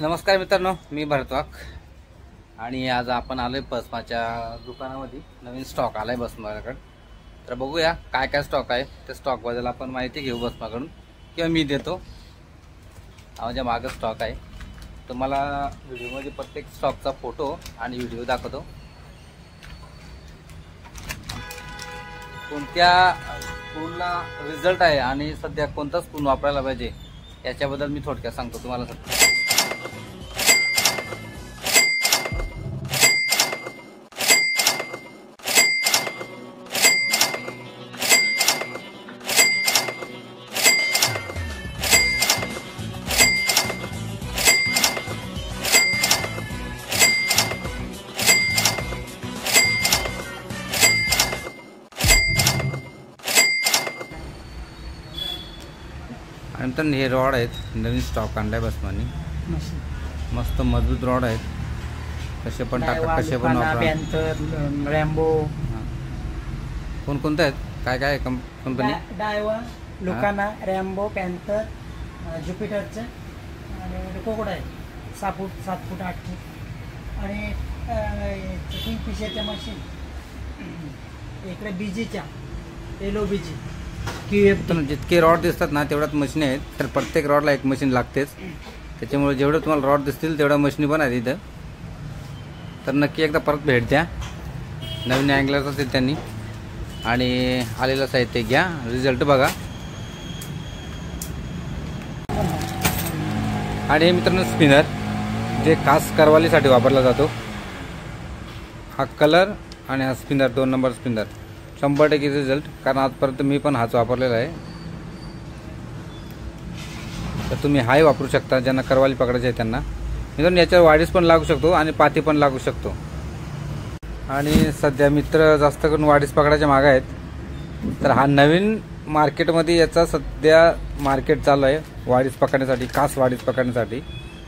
नमस्कार मित्रांनो, मी भरतवाक आणि आज आपण आलोय बसमाच्या दुकानामध्ये. नवीन स्टॉक आलाय बसमाकडे. तर बघूया काय काय स्टॉक आहे. त्या स्टॉक बद्दल आपण माहिती घेऊ बसमाकडून किंवा मी देतो. माझ्या मागे स्टॉक आहे. तुम्हाला व्हिडिओमध्ये प्रत्येक स्टॉकचा फोटो आणि व्हिडिओ दाखवतो. कोणत्या स्पूनला रिझल्ट आहे आणि सध्या कोणता स्पून वापरायला पाहिजे याच्याबद्दल मी थोडक्यात सांगतो तुम्हाला. नंतर हे रॉड आहेत, नवीन स्टॉक आणलाय बसमानी. मस्त मजबूत रॉड आहेत. कसे पण टाका, कसे पण वापरा. रॅम्बो कोणकोणते आहेत, काय काय कंपनी? डायवा, लुकाना, रॅम्बो, पॅन्थर, ज्युपिटरचं आणि कोकोडा आहे. 6 फूट 7 फूट 8 फूट आणि किंगफिशरच्या मशीन. इकडे बीजीच्या LOBG जितके रॉड दिसतात ना तेवढ्याच मशीन आहेत. तर प्रत्येक रॉडला एक मशीन लागतेच. त्याच्यामुळे जेवढं तुम्हाला रॉड दिसतील तेवढ्या मशीनी पण आहेत इथं. तर नक्की एकदा परत भेट द्या. नवीन अँगलर्स असतील त्यांनी आणि आलेलं साहित्य घ्या, रिझल्ट बघा. आणि हे मित्रांनो स्पिनर जे खास करवालीसाठी वापरला जातो. हा कलर आणि हा स्पिनर 2 नंबर स्पिनर 100% रिझल्ट. कारण आजपर्यंत मी पण हाच वापरलेला आहे. तर तुम्ही हाही वापरू शकता ज्यांना करवाली पकडायची आहे त्यांना. मित्रांनो याच्यावर वाडीस पण लागू शकतो आणि पाती पण लागू शकतो. आणि सध्या मित्र जास्त करून वाडीस पकडायच्या मागे आहेत. तर हा नवीन मार्केटमध्ये याचा सध्या मार्केट चालू आहे वाडीस पकडण्यासाठी, खास वाडीस पकडण्यासाठी.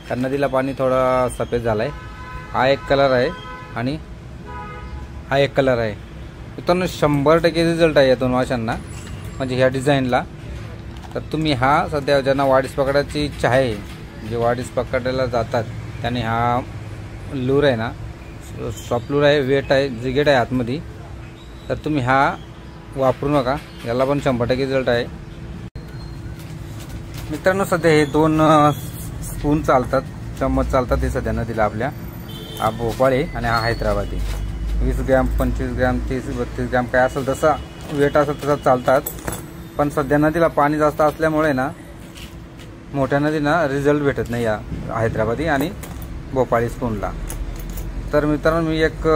कारण नदीला पाणी थोडा सफेद झाला आहे. हा एक कलर आहे आणि हा एक कलर आहे. मित्रांनो 100% रिझल्ट आहे या 2 माशांना, म्हणजे ह्या डिझाईनला. तर तुम्ही हा सध्या ज्यांना वाडीस पकडायची इच्छा आहे, जे वाडीस पकडायला जातात त्याने हा लूर आहे ना, सॉफ्ट लूर आहे, वेट आहे, जिगेट आहे आतमध्ये. तर तुम्ही हा वापरू नका, याला पण 100% रिझल्ट आहे. मित्रांनो सध्या हे 2 स्पून चालतात, चम्मच चालतात. हे सध्या नदीला आपल्या. हा भोपाळी आणि हा हैदराबादी. 20 ग्रॅम, 25 ग्रॅम, 30-32 ग्रॅम काय असेल तसा वेट असेल तसा चालतात. पण सध्या नदीला पाणी जास्त असल्यामुळे ना मोठ्या नदीना रिझल्ट भेटत नाही या हैदराबादी आणि भोपाळी स्पूनला. तर मित्रांनो मी एक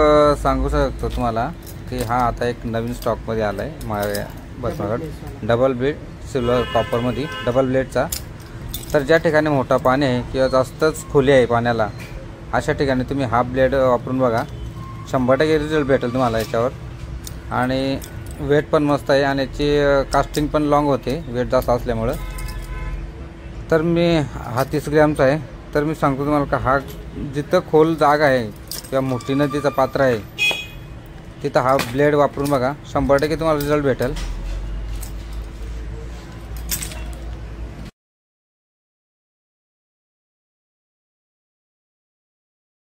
सांगू शकतो तुम्हाला की हा आता एक नवीन स्टॉकमध्ये आला आहे माझ्या बसमाकडे. डबल ब्लेड सिल्वर कॉपरमध्ये डबल ब्लेडचा. तर ज्या ठिकाणी मोठा पाणी आहे किंवा जास्तच खोली आहे पाण्याला, अशा ठिकाणी तुम्ही हा ब्लेड वापरून बघा. 100% रिझल्ट भेटेल तुम्हाला याच्यावर. आणि वेट पण मस्त आहे आणि याची कास्टिंग पण लॉंग होते वेट जास्त असल्यामुळं. तर मी हा 30 ग्रॅमचा आहे. तर मी सांगतो तुम्हाला का हा जिथं खोल जागा आहे किंवा मोठी नदीचं पात्र आहे तिथं हा ब्लेड वापरून बघा. 100% तुम्हाला रिझल्ट भेटेल.